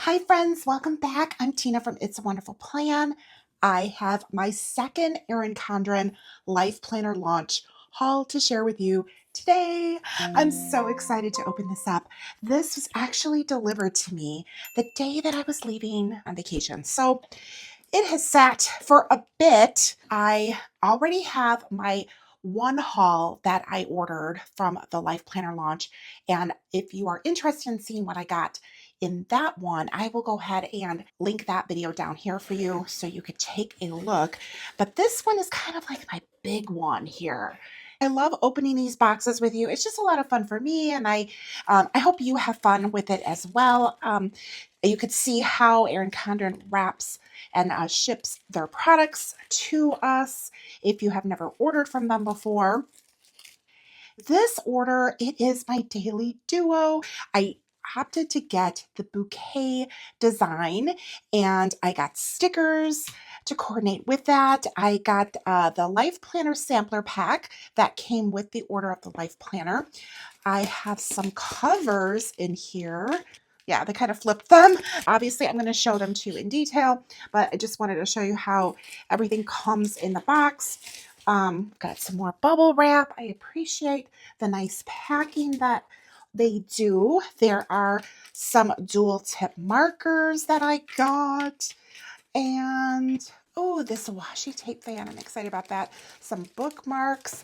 Hi friends, welcome back. I'm Tina from It's a Wonderful Plan. I have my second Erin Condren Life Planner launch haul to share with you today. I'm so excited to open this up. This was actually delivered to me the day that I was leaving on vacation. So it has sat for a bit. I already have my one haul that I ordered from the Life Planner launch. And if you are interested in seeing what I got in that one, I will go ahead and link that video down here for you so you could take a look. But this one is kind of like my big one here. I love opening these boxes with you. It's just a lot of fun for me, and I hope you have fun with it as well. You could see how Erin Condren wraps and ships their products to us if you have never ordered from them before. This order, it is my daily duo. I opted to get the bouquet design, and I got stickers to coordinate with that. I got the Life Planner sampler pack that came with the order of the Life Planner. I have some covers in here. Yeah, they kind of flip them. Obviously, I'm going to show them to you in detail, but I just wanted to show you how everything comes in the box. Got some more bubble wrap. I appreciate the nice packing that they do. There are some dual tip markers that I got. And oh, this washi tape fan. I'm excited about that. Some bookmarks.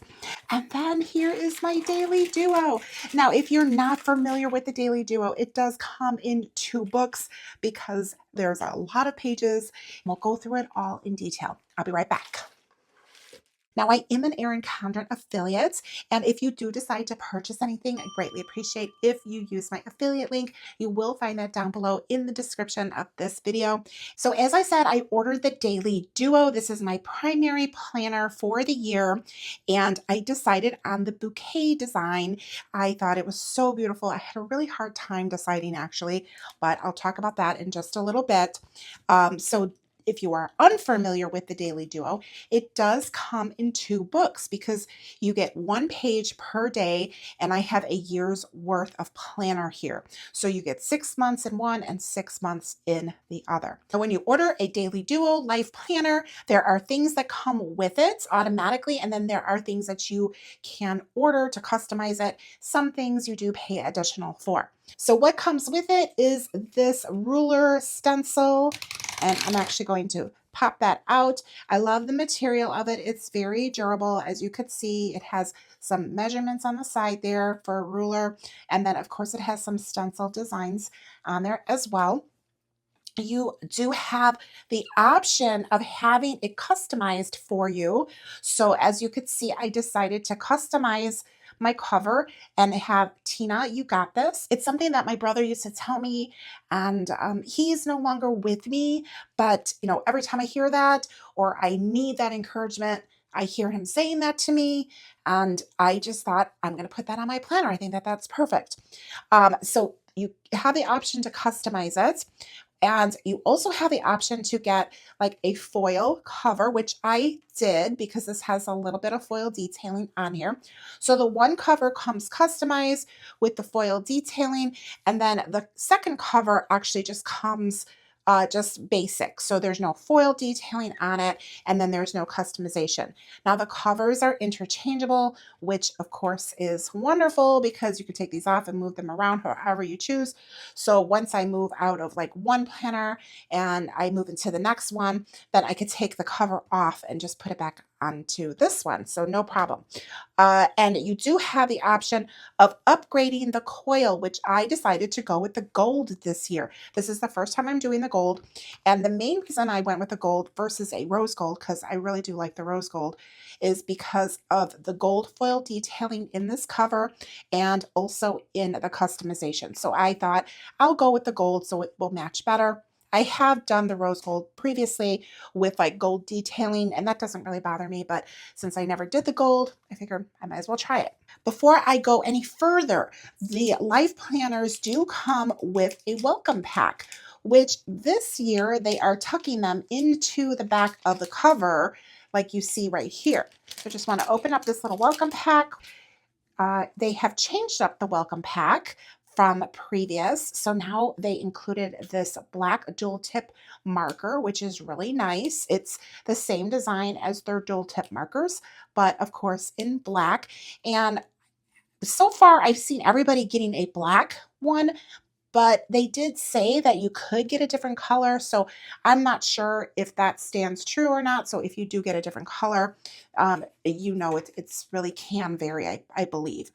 And then here is my daily duo. Now, if you're not familiar with the daily duo, it does come in 2 books because there's a lot of pages. We'll go through it all in detail. I'll be right back. Now, I am an Erin Condren affiliate, and if you do decide to purchase anything, I greatly appreciate if you use my affiliate link. You will find that down below in the description of this video. So as I said, I ordered the Daily Duo. This is my primary planner for the year, and I decided on the bouquet design. I thought it was so beautiful. I had a really hard time deciding actually, but I'll talk about that in just a little bit. So if you are unfamiliar with the Daily Duo, it does come in 2 books because you get 1 page per day, and I have a year's worth of planner here. So you get 6 months in one and 6 months in the other. So when you order a Daily Duo Life Planner, there are things that come with it automatically, and then there are things that you can order to customize it. Some things you do pay additional for. So what comes with it is this ruler stencil, and I'm actually going to pop that out. I love the material of it. It's very durable. As you could see, it has some measurements on the side there for a ruler. And then of course it has some stencil designs on there as well. You do have the option of having it customized for you. So as you could see, I decided to customize my cover and have Tina, you got this. It's something that my brother used to tell me, and he's no longer with me, but every time I hear that or I need that encouragement, I hear him saying that to me, and I just thought I'm going to put that on my planner. I think that that's perfect. So you have the option to customize it. And you also have the option to get like a foil cover, which I did because this has a little bit of foil detailing on here. So the one cover comes customized with the foil detailing, and then the second cover actually just comes just basic. So there's no foil detailing on it, and then there's no customization. Now the covers are interchangeable, which of course is wonderful because you can take these off and move them around however you choose. So once I move out of like one planner and I move into the next one, then I could take the cover off and just put it back onto this one. So no problem. And you do have the option of upgrading the coil, which I decided to go with the gold this year. This is the first time I'm doing the gold. And the main reason I went with the gold versus a rose gold, because I really do like the rose gold, is because of the gold foil detailing in this cover and also in the customization. So I thought I'll go with the gold so it will match better. I have done the rose gold previously with like gold detailing, and that doesn't really bother me, but since I never did the gold, I figured I might as well try it. Before I go any further, the Life Planners do come with a welcome pack, which this year they are tucking them into the back of the cover like you see right here. So just want to open up this little welcome pack. They have changed up the welcome pack from previous. So now they included this black dual tip marker, which is really nice. It's the same design as their dual tip markers, but of course in black. And so far I've seen everybody getting a black one, but they did say that you could get a different color. So I'm not sure if that stands true or not. So if you do get a different color, it's really can vary, I believe.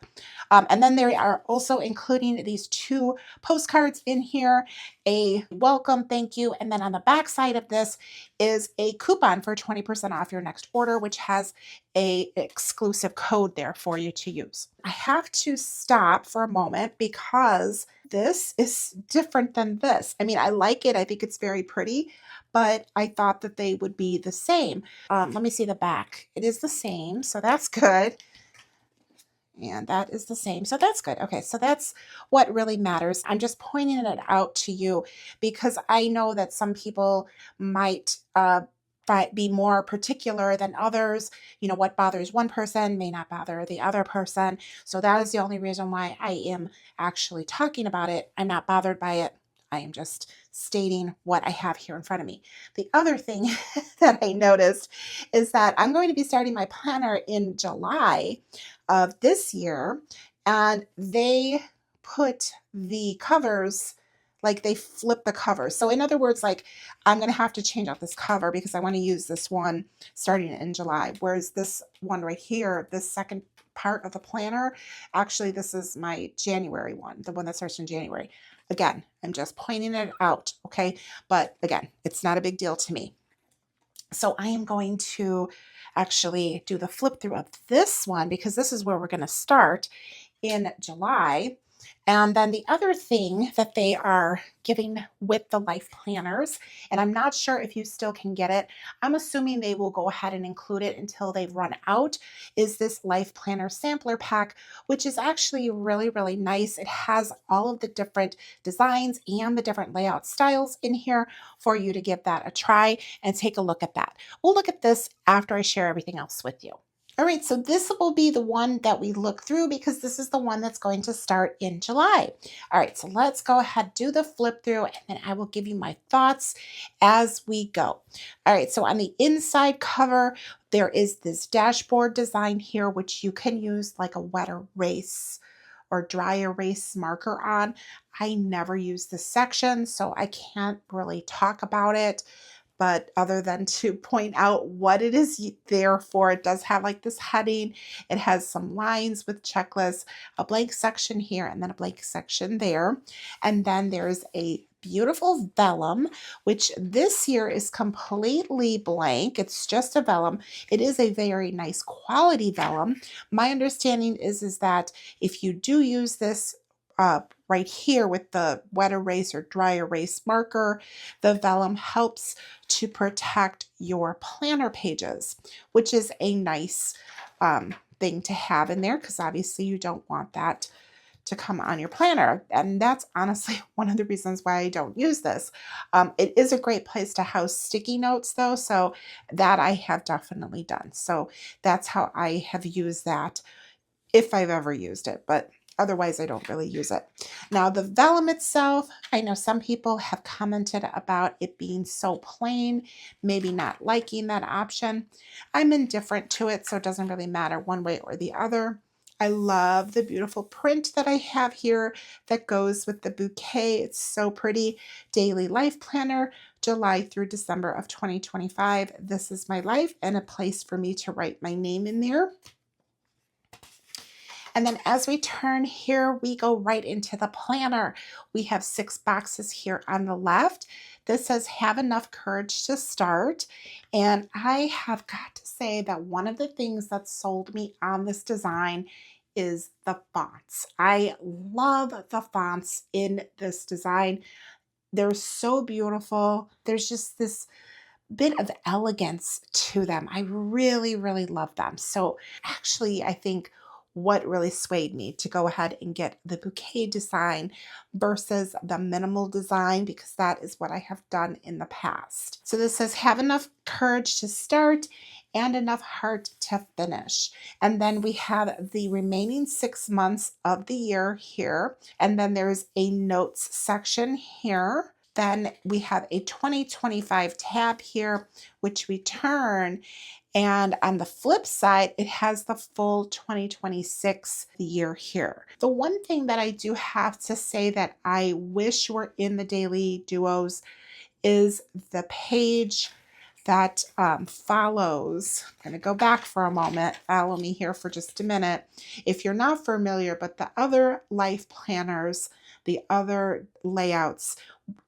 And then they are also including these two postcards in here, a welcome, thank you. And then on the back side of this is a coupon for 20% off your next order, which has a exclusive code there for you to use. I have to stop for a moment because this is different than this. I mean, I like it. I think it's very pretty, but I thought that they would be the same. Let me see the back. It is the same, so that's good. And that is the same. So that's good. Okay, so that's what really matters. I'm just pointing it out to you because I know that some people might be more particular than others. You know, what bothers one person may not bother the other person. So that is the only reason why I am actually talking about it. I'm not bothered by it. I am just stating what I have here in front of me. The other thing that I noticed is that I'm going to be starting my planner in July of this year, and they put the covers, like they flip the covers. So in other words, like I'm going to have to change out this cover because I want to use this one starting in July. Whereas this one right here, this second part of the planner, actually this is my January one, the one that starts in January. Again, I'm just pointing it out, okay? But again, it's not a big deal to me. So I am going to actually do the flip through of this one because this is where we're going to start in July. And then the other thing that they are giving with the life planners, and I'm not sure if you still can get it, I'm assuming they will go ahead and include it until they've run out, is this life planner sampler pack, which is actually really, really nice. It has all of the different designs and the different layout styles in here for you to give that a try and take a look at that. We'll look at this after I share everything else with you. All right, so this will be the one that we look through because this is the one that's going to start in July. All right, so let's go ahead, do the flip through, and then I will give you my thoughts as we go. All right, so on the inside cover, there is this dashboard design here, which you can use like a wet erase or dry erase marker on. I never use this section, so I can't really talk about it. But other than to point out what it is there for, it does have like this heading. It has some lines with checklists, a blank section here, and then a blank section there. And then there's a beautiful vellum, which this year is completely blank. It's just a vellum. It is a very nice quality vellum. My understanding is that if you do use this right here with the wet erase or dry erase marker, the vellum helps to protect your planner pages, which is a nice thing to have in there because obviously you don't want that to come on your planner. And that's honestly one of the reasons why I don't use this. It is a great place to house sticky notes though, so that I have definitely done. So that's how I have used that if I've ever used it, but otherwise I don't really use it. Now the vellum itself, I know some people have commented about it being so plain, maybe not liking that option. I'm indifferent to it, so it doesn't really matter one way or the other. I love the beautiful print that I have here that goes with the bouquet. It's so pretty. Daily Life Planner, July through December of 2025. This is my life and a place for me to write my name in there. And then as we turn here, we go right into the planner. We have 6 boxes here on the left. This says, have enough courage to start. And I have got to say that one of the things that sold me on this design is the fonts. I love the fonts in this design. They're so beautiful. There's just this bit of elegance to them. I really, really love them. So actually, I think what really swayed me to go ahead and get the bouquet design versus the minimal design, because that is what I have done in the past. So this says, have enough courage to start. and enough heart to finish. And then we have the remaining 6 months of the year here. And then there's a notes section here. Then we have a 2025 tab here, which we turn. And on the flip side, it has the full 2026 year here. The one thing that I do have to say that I wish were in the daily duos is the page that follows. I'm going to go back for a moment. Follow me here for just a minute. If you're not familiar, but the other life planners, the other layouts,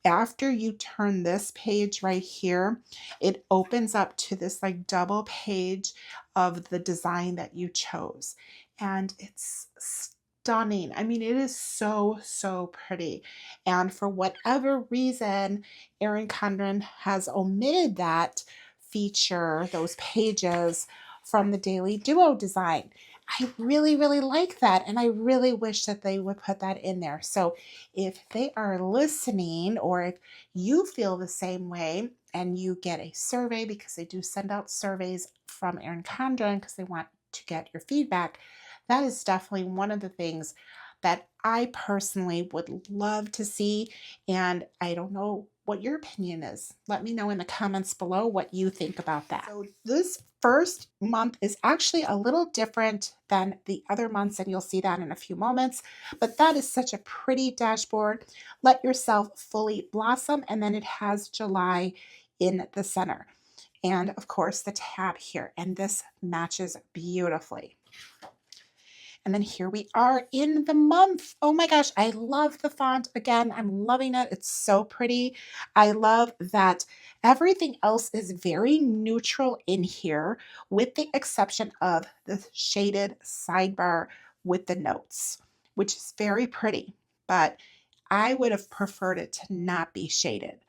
after you turn this page right here, it opens up to this like double page of the design that you chose. And it's stunning. I mean, it is so, so pretty. And for whatever reason, Erin Condren has omitted that feature, those pages from the Daily Duo design. I really, really like that. And I really wish that they would put that in there. So if they are listening, or if you feel the same way and you get a survey, because they do send out surveys from Erin Condren because they want to get your feedback, that is definitely one of the things that I personally would love to see. And I don't know what your opinion is. Let me know in the comments below what you think about that. So this first month is actually a little different than the other months, and you'll see that in a few moments. But that is such a pretty dashboard. Let yourself fully blossom, and then it has July in the center. And of course, the tab here, and this matches beautifully. And then here we are in the month. Oh my gosh, I love the font. Again, I'm loving it. It's so pretty. I love that everything else is very neutral in here, with the exception of the shaded sidebar with the notes, which is very pretty. But I would have preferred it to not be shaded.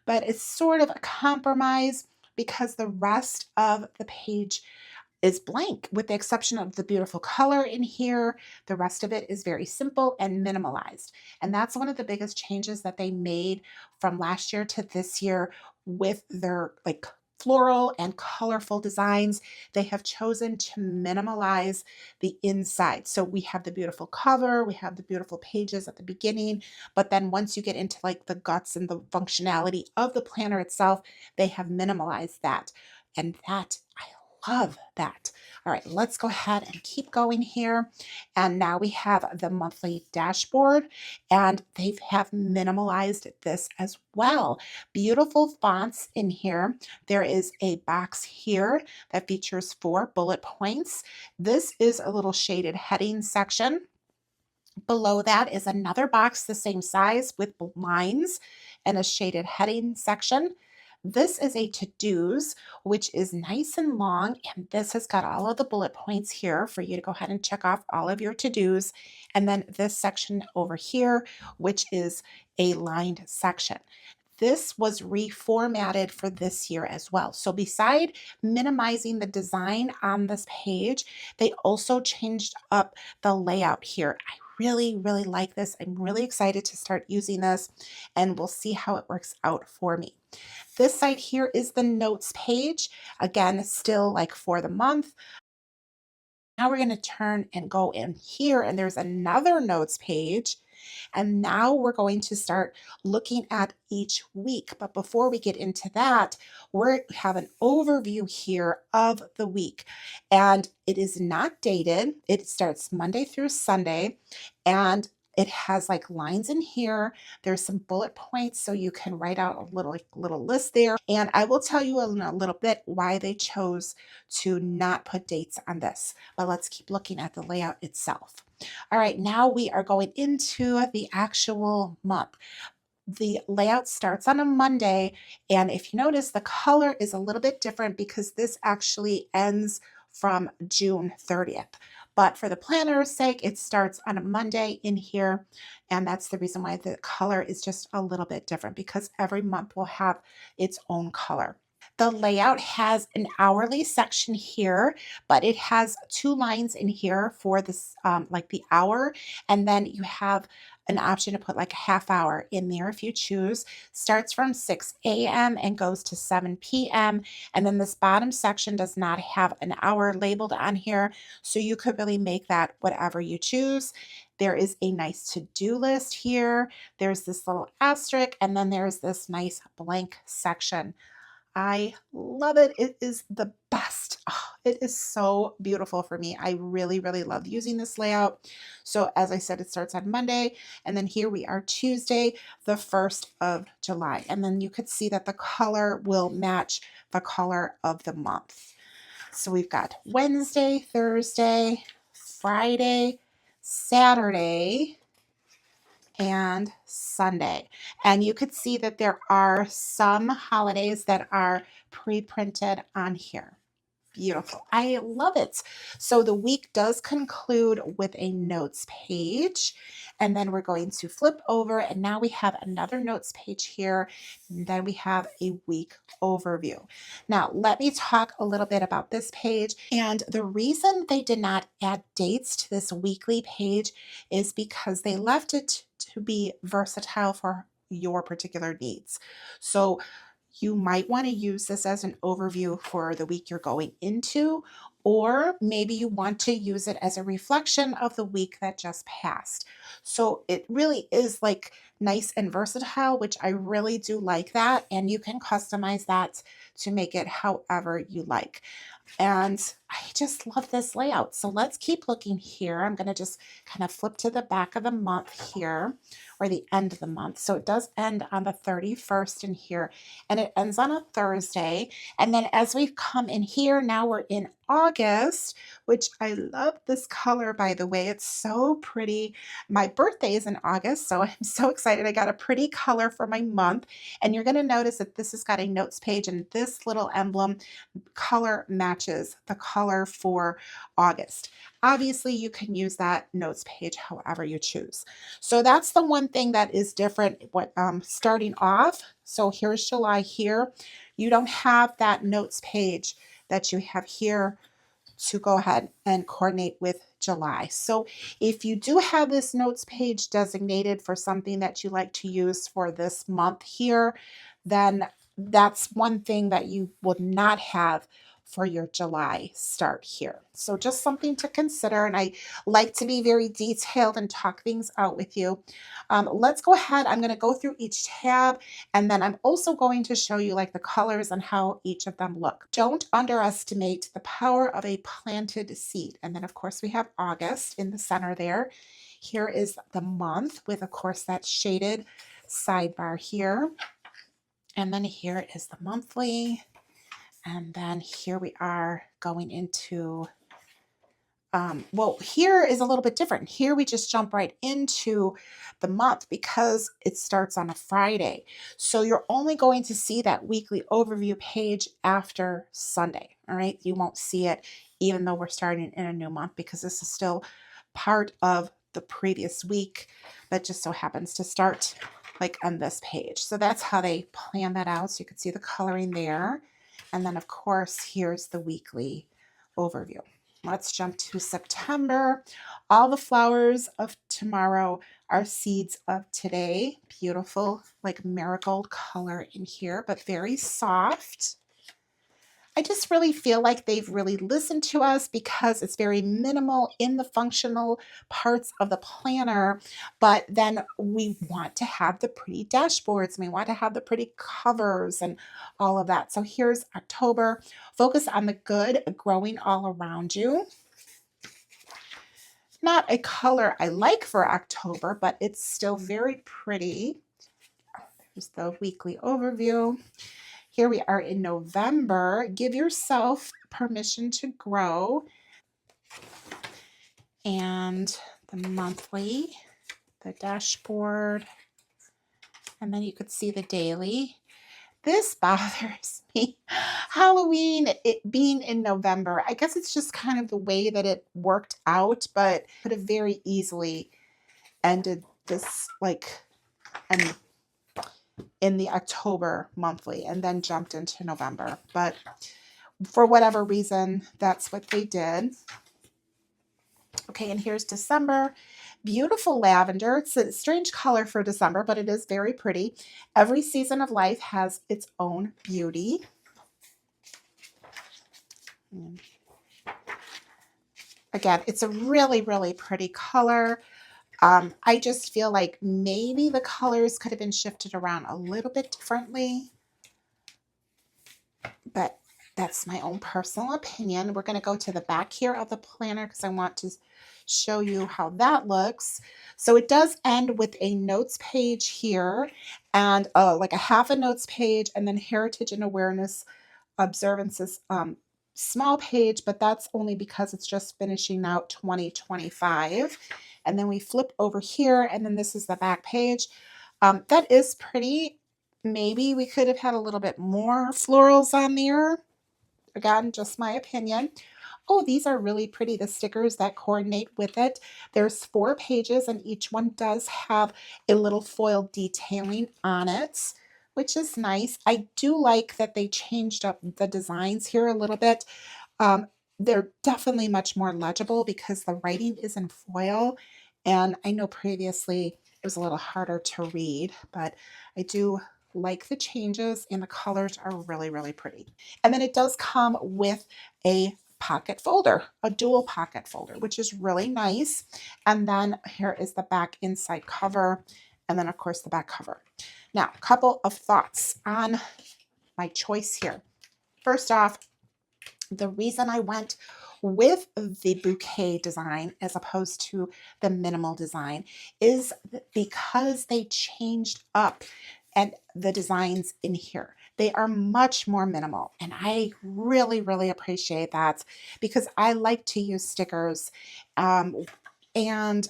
But it's sort of a compromise because the rest of the page is blank, with the exception of the beautiful color in here. The rest of it is very simple and minimalized. And that's one of the biggest changes that they made from last year to this year with their like floral and colorful designs. They have chosen to minimalize the inside. So we have the beautiful cover, we have the beautiful pages at the beginning, but then once you get into like the guts and the functionality of the planner itself, they have minimalized that. And that, I love that. All right, let's go ahead and keep going here. And now we have the monthly dashboard, and they have minimalized this as well. Beautiful fonts in here. There is a box here that features 4 bullet points. This is a little shaded heading section. Below that is another box the same size with lines and a shaded heading section. This is a to-dos, which is nice and long, and this has got all of the bullet points here for you to go ahead and check off all of your to-dos. And then this section over here, which is a lined section. This was reformatted for this year as well. So beside minimizing the design on this page, they also changed up the layout here. I really, really like this. I'm really excited to start using this, and we'll see how it works out for me. This side here is the notes page. Again, still like for the month. Now we're going to turn and go in here, and there's another notes page. And now we're going to start looking at each week. But before we get into that, we have an overview here of the week. And it is not dated. It starts Monday through Sunday. And it has like lines in here. There's some bullet points so you can write out a little list there. And I will tell you in a little bit why they chose to not put dates on this. But let's keep looking at the layout itself. All right, now we are going into the actual month. The layout starts on a Monday, and if you notice, the color is a little bit different because this actually ends from June 30th. But for the planner's sake, it starts on a Monday in here, and that's the reason why the color is just a little bit different, because every month will have its own color. The layout has an hourly section here, but it has 2 lines in here for this, like the hour, and then you have an option to put like a half hour in there if you choose. Starts from 6 a.m. and goes to 7 p.m. And then this bottom section does not have an hour labeled on here, so you could really make that whatever you choose. There is a nice to-do list here. There's this little asterisk, and then there's this nice blank section. I love it. It is the best. Oh, it is so beautiful for me. I really, really love using this layout. So as I said, it starts on Monday, and then here we are Tuesday, the 1st of July. And then you could see that the color will match the color of the month. So we've got Wednesday, Thursday, Friday, Saturday, and Sunday. And you could see that there are some holidays that are pre-printed on here. Beautiful. I love it. So the week does conclude with a notes page, and then we're going to flip over, and now we have another notes page here, and then we have a week overview. Now, let me talk a little bit about this page. And the reason they did not add dates to this weekly page is because they left it to be versatile for your particular needs. So you might want to use this as an overview for the week you're going into, or maybe you want to use it as a reflection of the week that just passed. So it really is like nice and versatile, which I really do like that. And you can customize that to make it however you like. And I just love this layout. So let's keep looking here. I'm going to just kind of flip to the back of the month here, or the end of the month. So it does end on the 31st in here, and it ends on a Thursday. And then as we've come in here, now we're in August, which I love this color, by the way. It's so pretty. My birthday is in August, so I'm so excited. I got a pretty color for my month. And you're going to notice that this has got a notes page, and this little emblem color matches the color for August. Obviously, you can use that notes page however you choose. So that's the one thing that is different starting off. So here's July here. You don't have that notes page that you have here to go ahead and coordinate with July. So if you do have this notes page designated for something that you like to use for this month here, then that's one thing that you would not have for your July start here. So just something to consider. And I like to be very detailed and talk things out with you. Let's go ahead. I'm going to go through each tab, and then I'm also going to show you like the colors and how each of them look. Don't underestimate the power of a planted seed. And then of course we have August in the center there. Here is the month with, of course, that shaded sidebar here. And then here is the monthly. And then here we are going into, well, here is a little bit different. Here we just jump right into the month because it starts on a Friday. So you're only going to see that weekly overview page after Sunday, all right? You won't see it even though we're starting in a new month, because this is still part of the previous week, but just so happens to start like on this page. So that's how they plan that out. So you can see the coloring there. And then, of course, here's the weekly overview. Let's jump to September. All the flowers of tomorrow are seeds of today. Beautiful, like marigold color in here, but very soft. I just really feel like they've really listened to us because it's very minimal in the functional parts of the planner, but then we want to have the pretty dashboards, and we want to have the pretty covers and all of that. So here's October. Focus on the good growing all around you. Not a color I like for October, but it's still very pretty. There's the weekly overview. Here we are in November. Give yourself permission to grow. And the monthly, the dashboard, and then you could see the daily. This bothers me. Halloween, it being in November. I guess it's just kind of the way that it worked out, but could have very easily ended this like in the October monthly and then jumped into November. But for whatever reason, that's what they did. Okay, and here's December. beautiful lavender. It's a strange color for December, but it is very pretty. Every season of life has its own beauty. Again, it's a really, really pretty color. I just feel like maybe the colors could have been shifted around a little bit differently, but that's my own personal opinion. We're going to go to the back here of the planner because I want to show you how that looks. So it does end with a notes page here and like a half a notes page, and then heritage and awareness observances small page, but that's only because it's just finishing out 2025. And then we flip over here, and then this is the back page. That is pretty. Maybe we could have had a little bit more florals on there. Again, just my opinion. Oh, these are really pretty, the stickers that coordinate with it. There's 4 pages, and each one does have a little foil detailing on it, which is nice. I do like that they changed up the designs here a little bit. They're definitely much more legible because the writing is in foil, and I know previously it was a little harder to read, but I do like the changes, and the colors are really, really pretty. And then it does come with a pocket folder, a dual pocket folder, which is really nice. And then here is the back inside cover, and then of course the back cover. Now, a couple of thoughts on my choice here. First off, the reason I went with the bouquet design as opposed to the minimal design is because they changed up and the designs in here. They are much more minimal, and I really, really appreciate that because I like to use stickers and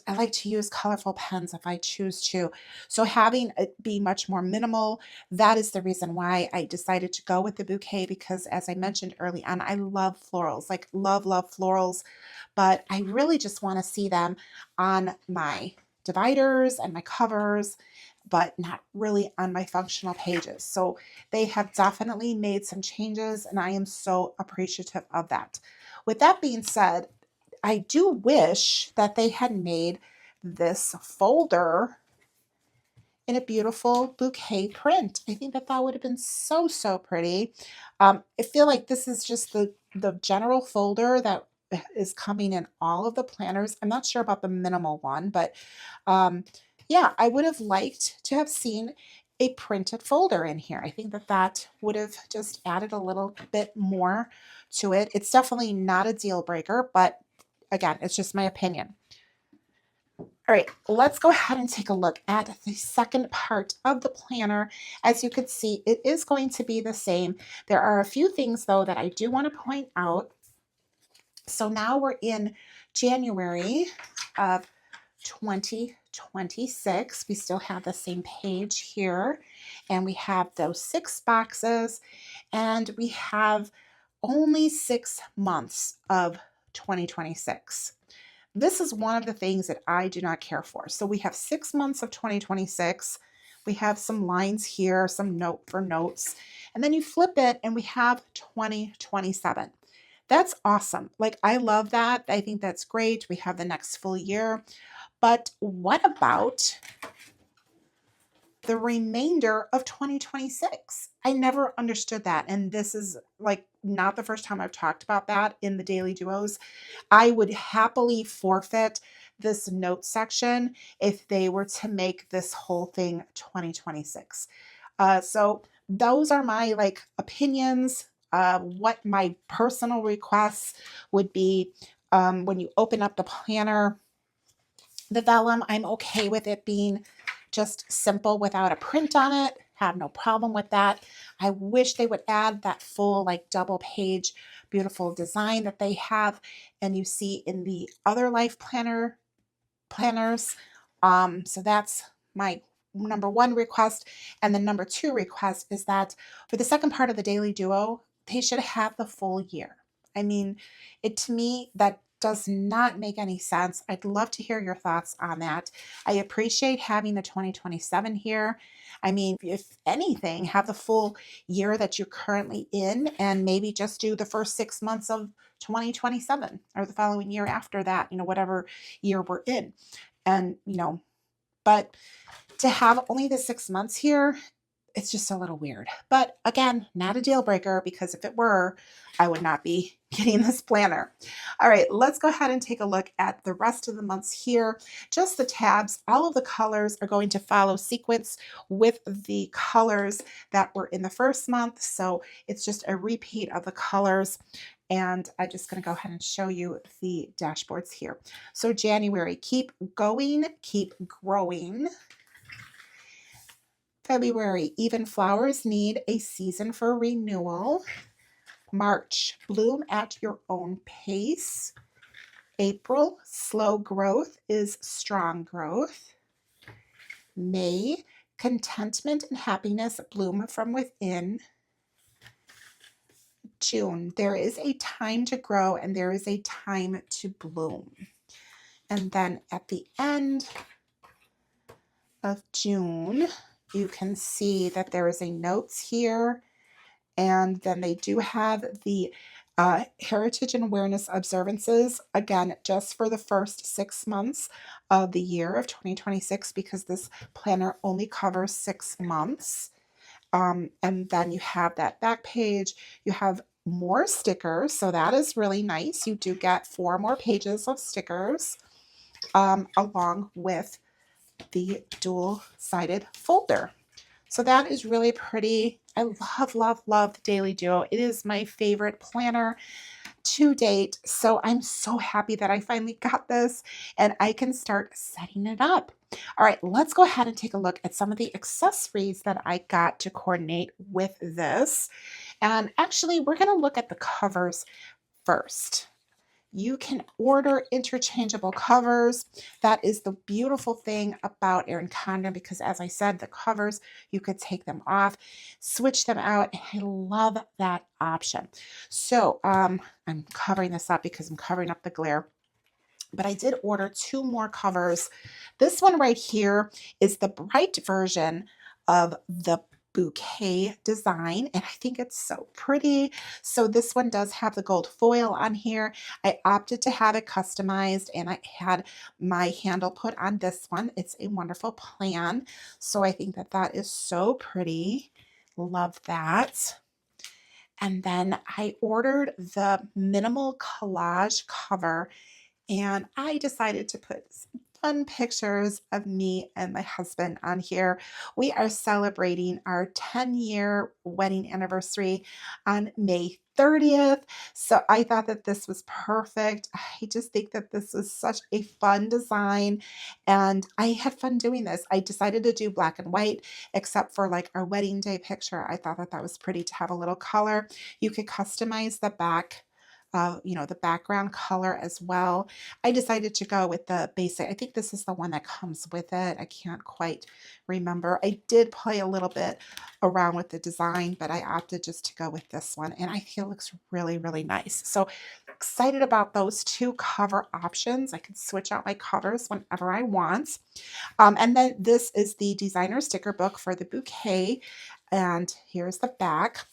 I like to use colorful pens if I choose to. So having it be much more minimal, that is the reason why I decided to go with the bouquet, because as I mentioned early on, I love florals, like love, love florals, but I really just want to see them on my dividers and my covers, but not really on my functional pages. So they have definitely made some changes, and I am so appreciative of that. With that being said, I do wish that they had made this folder in a beautiful bouquet print. I think that that would have been so, so pretty. I feel like this is just the general folder that is coming in all of the planners. I'm not sure about the minimal one, but yeah, I would have liked to have seen a printed folder in here. I think that that would have just added a little bit more to it. It's definitely not a deal breaker, but again, it's just my opinion. All right, let's go ahead and take a look at the second part of the planner. As you can see, it is going to be the same. There are a few things, though, that I do want to point out. So now we're in January of 2026. We still have the same page here, and we have those 6 boxes, and we have only 6 months of 2026. This is one of the things that I do not care for. So we have 6 months of 2026. We have some lines here, some note for notes, and then you flip it and we have 2027. That's awesome. Like, I love that. I think that's great. We have the next full year. But what about the remainder of 2026? I never understood that. And this is like not the first time I've talked about that in the daily duos. I would happily forfeit this note section if they were to make this whole thing 2026. So those are my like opinions. What my personal requests would be when you open up the planner. The vellum, I'm okay with it being just simple without a print on it. Have no problem with that. I wish they would add that full like double page beautiful design that they have and you see in the other life planners. So that's my number 1 request. And the number 2 request is that for the second part of the daily duo, they should have the full year. I mean, it to me, that does not make any sense. I'd love to hear your thoughts on that. I appreciate having the 2027 here. I mean, if anything, have the full year that you're currently in and maybe just do the first 6 months of 2027 or the following year after that, whatever year we're in. And, but to have only the 6 months here, it's just a little weird. But again, not a deal breaker, because if it were, I would not be getting this planner. All right, let's go ahead and take a look at the rest of the months here. Just the tabs. All of the colors are going to follow sequence with the colors that were in the first month. So it's just a repeat of the colors. And I'm just going to go ahead and show you the dashboards here. So January, keep going, keep growing. February, even flowers need a season for renewal. March, bloom at your own pace. April, slow growth is strong growth. May, contentment and happiness bloom from within. June, there is a time to grow and there is a time to bloom. And then at the end of June, you can see that there is a notes here, and then they do have the Heritage and Awareness Observances, again, just for the first 6 months of the year of 2026, because this planner only covers 6 months. And then you have that back page. You have more stickers, so that is really nice. You do get 4 more pages of stickers along with the dual-sided folder. So that is really pretty. I love, love, love the Daily Duo. It is my favorite planner to date. So I'm so happy that I finally got this and I can start setting it up. All right, let's go ahead and take a look at some of the accessories that I got to coordinate with this. And actually, we're going to look at the covers first. You can order interchangeable covers. That is the beautiful thing about Erin Condren, because as I said, the covers, you could take them off, switch them out. And I love that option. So I'm covering this up because I'm covering up the glare. But I did order 2 more covers. This one right here is the bright version of the Bouquet design, and I think it's so pretty. So this one does have the gold foil on here. I opted to have it customized, and I had my handle put on this one. It's a wonderful plan. So I think that that is so pretty. Love that. And then I ordered the minimal collage cover, and I decided to put some fun pictures of me and my husband on here. We are celebrating our 10-year wedding anniversary on May 30th. So I thought that this was perfect. I just think that this was such a fun design, and I had fun doing this. I decided to do black and white, except for like our wedding day picture. I thought that that was pretty to have a little color. You could customize the back, the background color as well. I decided to go with the basic. I think this is the one that comes with it. I can't quite remember. I did play a little bit around with the design, but I opted just to go with this one, and I feel it looks really, really nice. So excited about those 2 cover options. I can switch out my covers whenever I want. And then this is the designer sticker book for the Bouquet, and here's the back.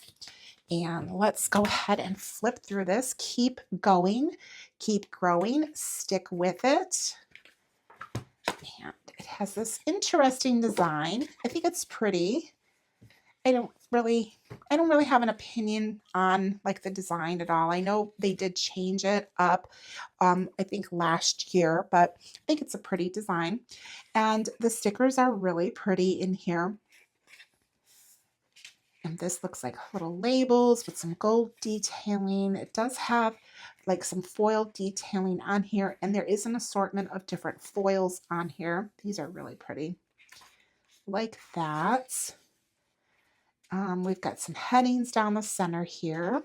And let's go ahead and flip through this. Keep going, keep growing, stick with it. And it has this interesting design. I think it's pretty. I don't really have an opinion on like the design at all. I know they did change it up, I think last year, but I think it's a pretty design. And the stickers are really pretty in here. And this looks like little labels with some gold detailing. It does have like some foil detailing on here, and there is an assortment of different foils on here. These are really pretty. Like that. We've got some headings down the center here.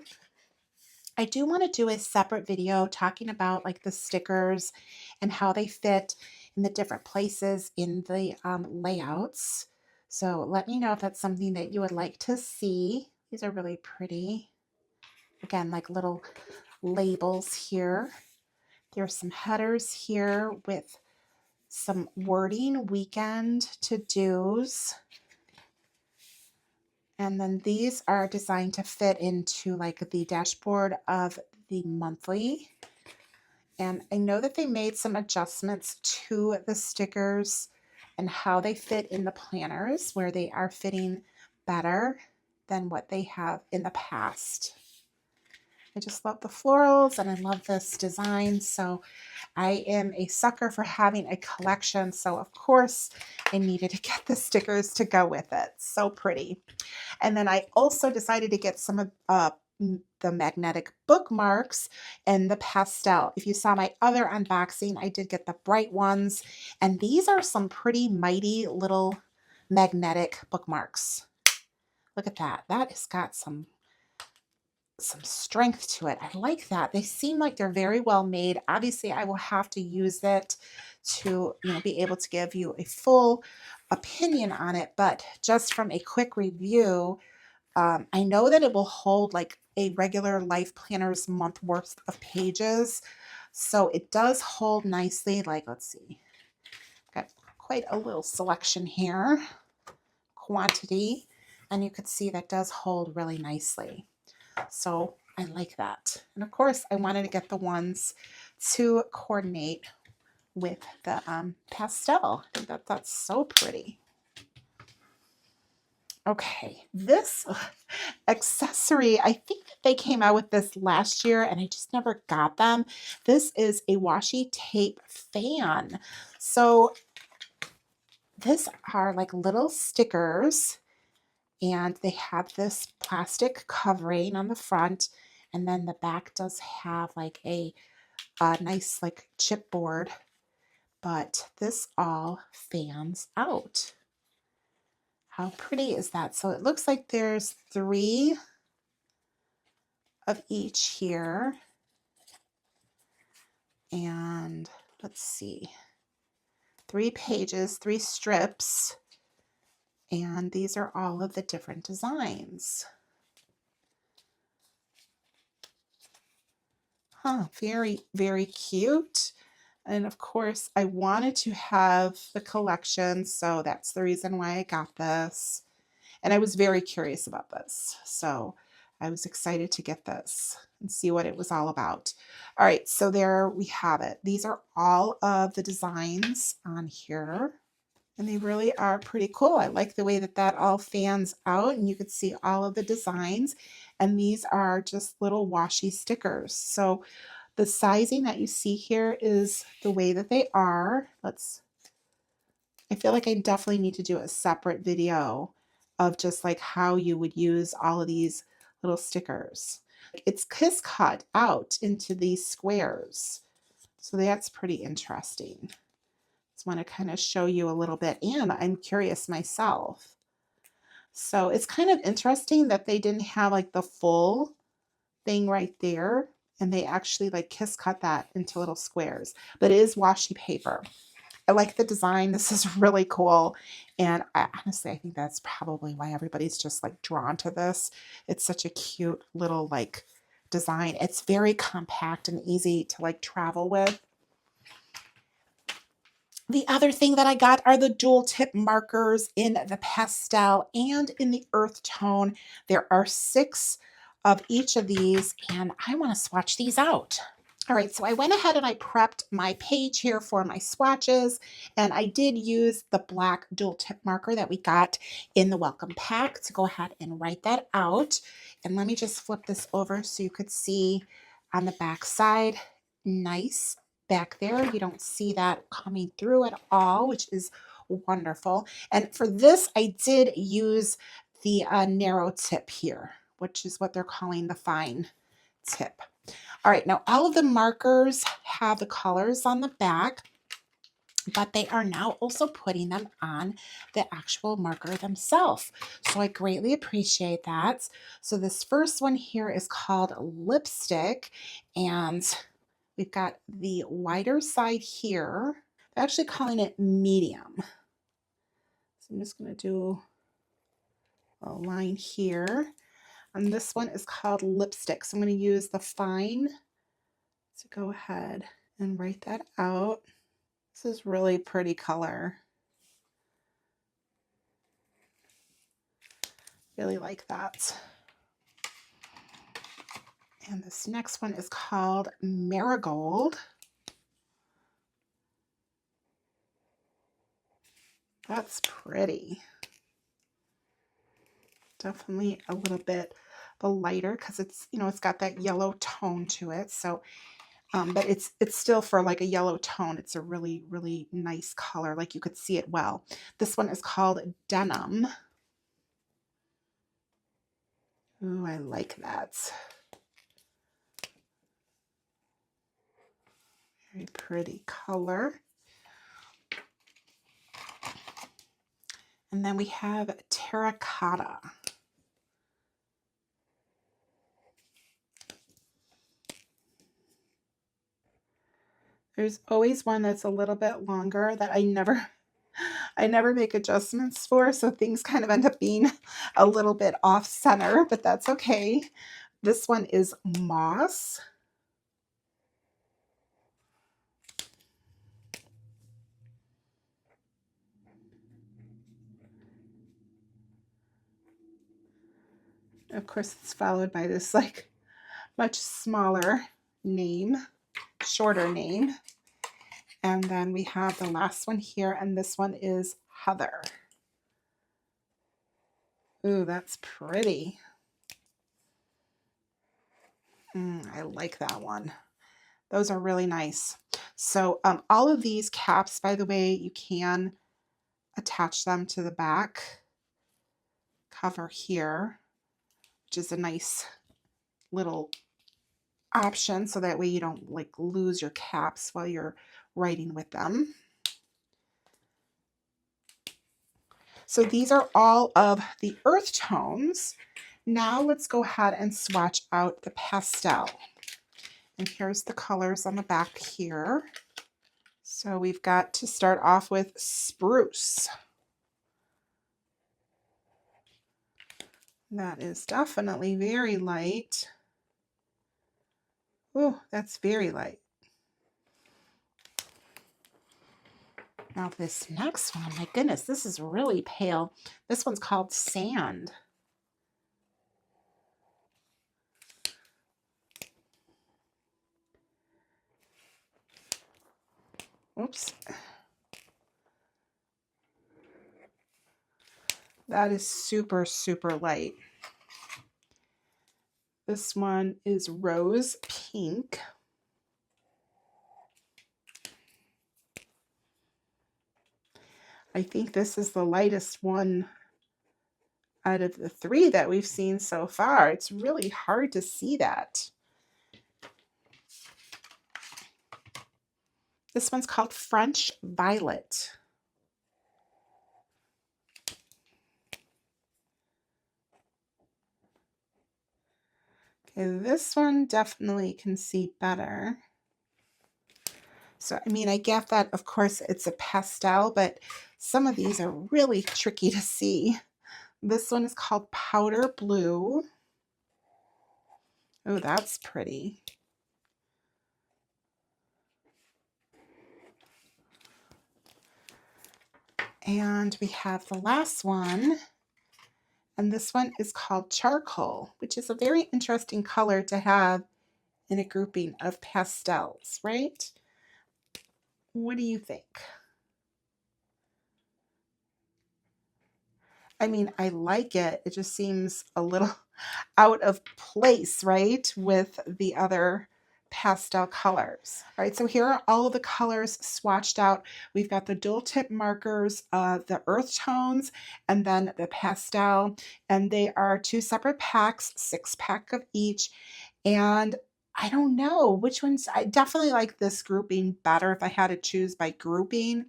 I do want to do a separate video talking about like the stickers and how they fit in the different places in the layouts. So let me know if that's something that you would like to see. These are really pretty. Again, like little labels here. There's some headers here with some wording, weekend to-dos. And then these are designed to fit into like the dashboard of the monthly. And I know that they made some adjustments to the stickers and how they fit in the planners, where they are fitting better than what they have in the past. I just love the florals and I love this design. So I am a sucker for having a collection. So of course I needed to get the stickers to go with it. So pretty. And then I also decided to get some of the magnetic bookmarks and the pastel. If you saw my other unboxing, I did get the bright ones. And these are some pretty mighty little magnetic bookmarks. Look at that. That has got some strength to it. I like that. They seem like they're very well made. Obviously, I will have to use it to, be able to give you a full opinion on it. But just from a quick review, I know that it will hold like a regular Life Planner's month worth of pages. So it does hold nicely. Like, let's see, got quite a little selection here, quantity, and you could see that does hold really nicely. So I like that. And of course, I wanted to get the ones to coordinate with the pastel. I think that's so pretty. Okay, this accessory, I think that they came out with this last year and I just never got them. This is a washi tape fan. So these are like little stickers and they have this plastic covering on the front, and then the back does have like a nice like chipboard, but this all fans out. How pretty is that? So it looks like there's 3 of each here, and let's see, 3 pages, 3 strips, and these are all of the different designs. Very, very cute. And of course, I wanted to have the collection, so that's the reason why I got this. And I was very curious about this, so I was excited to get this and see what it was all about. All right, so there we have it. These are all of the designs on here, and they really are pretty cool. I like the way that that all fans out, and you can see all of the designs. And these are just little washi stickers. So the sizing that you see here is the way that they are. I feel like I definitely need to do a separate video of just like how you would use all of these little stickers. It's kiss cut out into these squares. So that's pretty interesting. Just want to kind of show you a little bit, and I'm curious myself. So it's kind of interesting that they didn't have like the full thing right there, and they actually like kiss cut that into little squares, but it is washi paper. I like the design. This is really cool. And honestly, I think that's probably why everybody's just like drawn to this. It's such a cute little like design. It's very compact and easy to like travel with. The other thing that I got are the dual tip markers in the pastel and in the earth tone. There are 6 of each of these, and I want to swatch these out. All right, so I went ahead and I prepped my page here for my swatches, and I did use the black dual tip marker that we got in the welcome pack to go ahead and write that out. And let me just flip this over so you could see on the back side, nice back there. You don't see that coming through at all, which is wonderful. And for this, I did use the narrow tip here, which is what they're calling the fine tip. All right, now all of the markers have the colors on the back, but they are now also putting them on the actual marker themselves. So I greatly appreciate that. So this first one here is called Lipstick, and we've got the wider side here. They're actually calling it medium. So I'm just going to do a line here. And this one is called Lipstick. So I'm going to use the fine to go ahead and write that out. This is really pretty color. Really like that. And this next one is called Marigold. That's pretty. Definitely a little bit the lighter because it's, you know, it's got that yellow tone to it. So, but it's still for like a yellow tone. It's a really, really nice color. Like you could see it well. This one is called Denim. Ooh, I like that. Very pretty color. And then we have Terracotta. There's always one that's a little bit longer that I never make adjustments for, so things kind of end up being a little bit off center, but that's okay. This one is Moss. Of course, it's followed by this like much smaller name, shorter name. And then we have the last one here, and this one is Heather. Ooh, that's pretty. I like that one. Those are really nice. So all of these caps, by the way, you can attach them to the back cover here, which is a nice little option, so that way you don't like lose your caps while you're writing with them. So these are all of the earth tones. Now let's go ahead and swatch out the pastel. And here's the colors on the back here. So we've got to start off with Spruce. That is definitely very light. Oh, that's very light. Now this next one, my goodness, this is really pale. This one's called Sand. Oops. That is super, super light. This one is Rose Pink. I think this is the lightest one out of the three that we've seen so far. It's really hard to see that. This one's called French Violet. Okay, this one definitely can see better. So, I mean, I get that, of course, it's a pastel, but some of these are really tricky to see. This one is called Powder Blue. Oh, that's pretty. And we have the last one, and this one is called Charcoal, which is a very interesting color to have in a grouping of pastels, right? What do you think? I mean, I like it. It just seems a little out of place, right, with the other pastel colors. All right, so here are all of the colors swatched out. We've got the dual tip markers, the earth tones, and then the pastel, and they are 2 separate packs, 6-pack of each. And I don't know which ones. I definitely like this grouping better if I had to choose by grouping.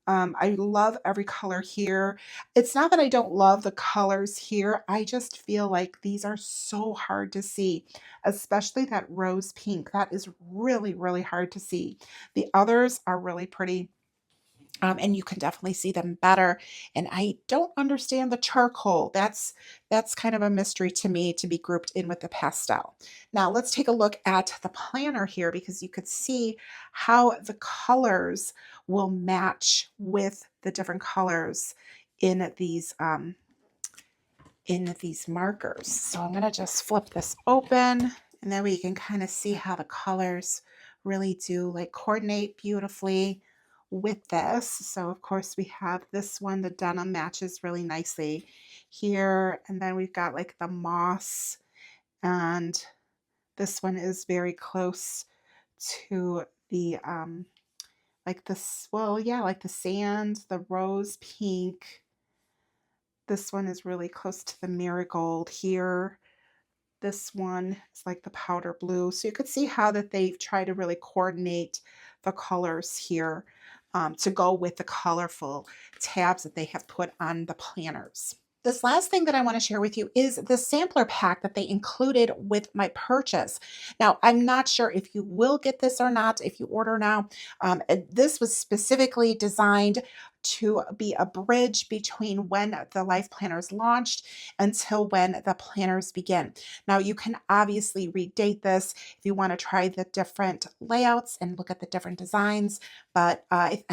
I love every color here. It's not that I don't love the colors here. I just feel like these are so hard to see, especially that rose pink. That is really, really hard to see. The others are really pretty. And you can definitely see them better. And I don't understand the charcoal. That's kind of a mystery to me to be grouped in with the pastel. Now let's take a look at the planner here, because you could see how the colors will match with the different colors in these markers. So I'm going to just flip this open, and then we can kind of see how the colors really do like coordinate beautifully with this. So of course we have this one, the denim matches really nicely here. And then we've got like the moss, and this one is very close to the like this, well, yeah, like the sand, the rose pink. This one is really close to the marigold here. This one is like the powder blue. So you could see how that they've tried to really coordinate the colors here to go with the colorful tabs that they have put on the planners. This last thing that I want to share with you is the sampler pack that they included with my purchase. Now, I'm not sure if you will get this or not if you order now. This was specifically designed to be a bridge between when the Life Planners launched until when the planners begin. Now, you can obviously redate this if you want to try the different layouts and look at the different designs, but I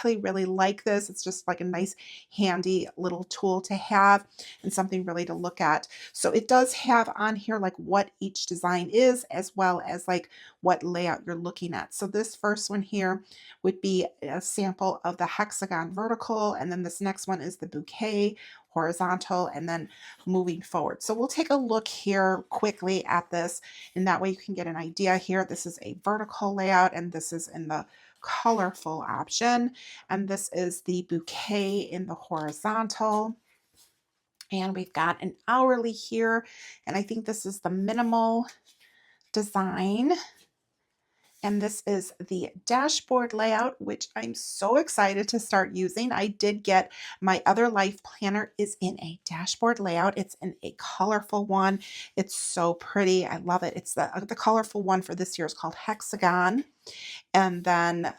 really, really like this. It's just like a nice, handy little tool to have and something really to look at. So it does have on here like what each design is, as well as like what layout you're looking at. So this first one here would be a sample of the hexagon vertical, and then this next one is the bouquet horizontal, and then moving forward. So we'll take a look here quickly at this, and that way you can get an idea here. This is a vertical layout, and this is in the colorful option, and this is the bouquet in the horizontal. And we've got an hourly here, and I think this is the minimal design. And this is the dashboard layout, which I'm so excited to start using. I did get my other life planner is in a dashboard layout. It's in a colorful one. It's so pretty. I love it. It's the colorful one for this year is called Hexagon. And then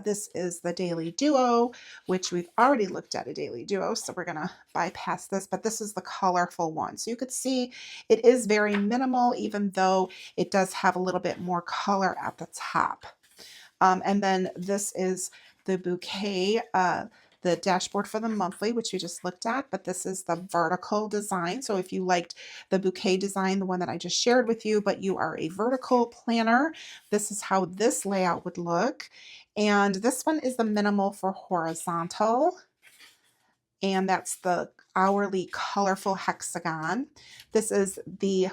this is the Daily Duo, which we've already looked at a Daily Duo, so we're going to bypass this, but this is the colorful one. So you could see it is very minimal, even though it does have a little bit more color at the top. And then this is the bouquet, the dashboard for the monthly, which we just looked at, but this is the vertical design. So if you liked the bouquet design, the one that I just shared with you, but you are a vertical planner, this is how this layout would look. And this one is the minimal for horizontal. And that's the hourly colorful hexagon. This is the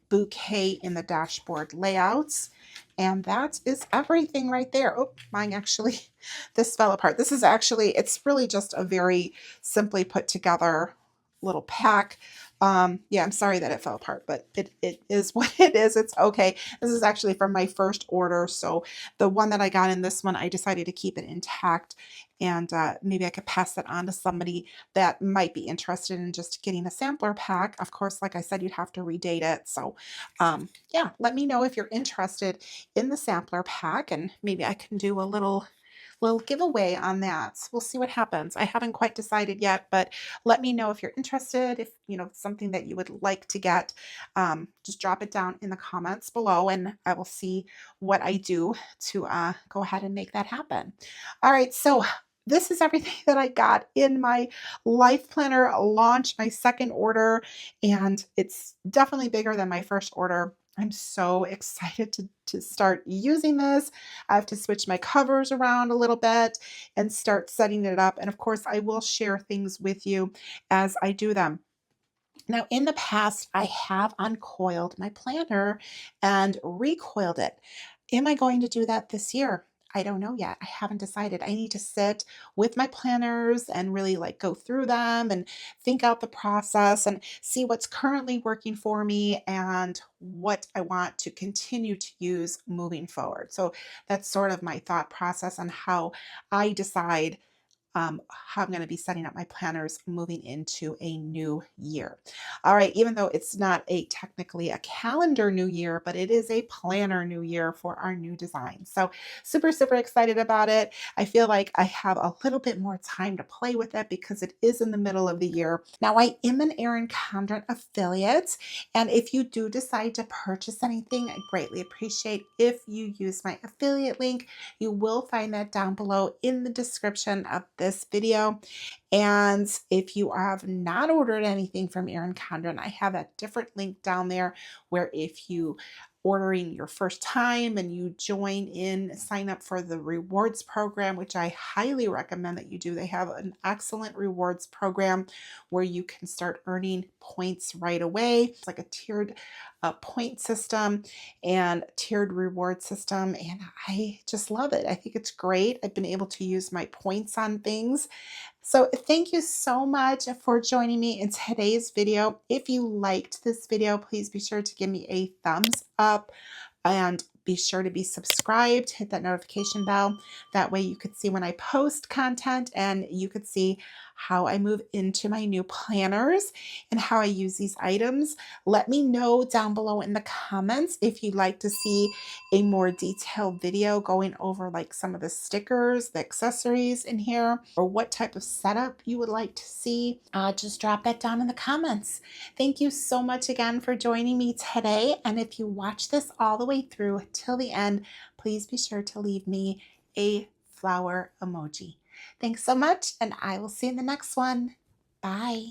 bouquet in the dashboard layouts. And that is everything right there. Oh, mine actually, this fell apart. This is actually, it's really just a very simply put together little pack. Yeah, I'm sorry that it fell apart, but it is what it is. It's okay. This is actually from my first order. So the one that I got in this one, I decided to keep it intact, and maybe I could pass that on to somebody that might be interested in just getting a sampler pack. Of course, like I said, you'd have to redate it. So yeah, let me know if you're interested in the sampler pack, and maybe I can do a little giveaway on that. We'll see what happens. I haven't quite decided yet, but let me know if you're interested, if you know something that you would like to get. Just drop it down in the comments below, and I will see what I do to go ahead and make that happen. All right, so this is everything that I got in my Life Planner launch, my second order, and it's definitely bigger than my first order. I'm so excited to start using this. I have to switch my covers around a little bit and start setting it up. And of course, I will share things with you as I do them. Now, in the past, I have uncoiled my planner and recoiled it. Am I going to do that this year? I don't know yet. I haven't decided. I need to sit with my planners and really like go through them and think out the process and see what's currently working for me and what I want to continue to use moving forward. So that's sort of my thought process on how I decide how I'm going to be setting up my planners moving into a new year. All right, even though it's not technically a calendar new year, but it is a planner new year for our new design. So super, super excited about it. I feel like I have a little bit more time to play with it because it is in the middle of the year. Now, I am an Erin Condren affiliate, and if you do decide to purchase anything, I greatly appreciate if you use my affiliate link. You will find that down below in the description of this video. And if you have not ordered anything from Erin Condren, I have a different link down there where if you ordering your first time and you sign up for the rewards program, which I highly recommend that you do. They have an excellent rewards program where you can start earning points right away. It's like a tiered point system and tiered reward system, and I just love it. I think it's great. I've been able to use my points on things. So thank you so much for joining me in today's video. If you liked this video, please be sure to give me a thumbs up and be sure to be subscribed, hit that notification bell. That way you could see when I post content and you could see how I move into my new planners and how I use these items. Let me know down below in the comments if you'd like to see a more detailed video going over like some of the stickers, the accessories in here, or what type of setup you would like to see. Just drop that down in the comments. Thank you so much again for joining me today. And if you watch this all the way through till the end, please be sure to leave me a flower emoji. Thanks so much, and I will see you in the next one. Bye.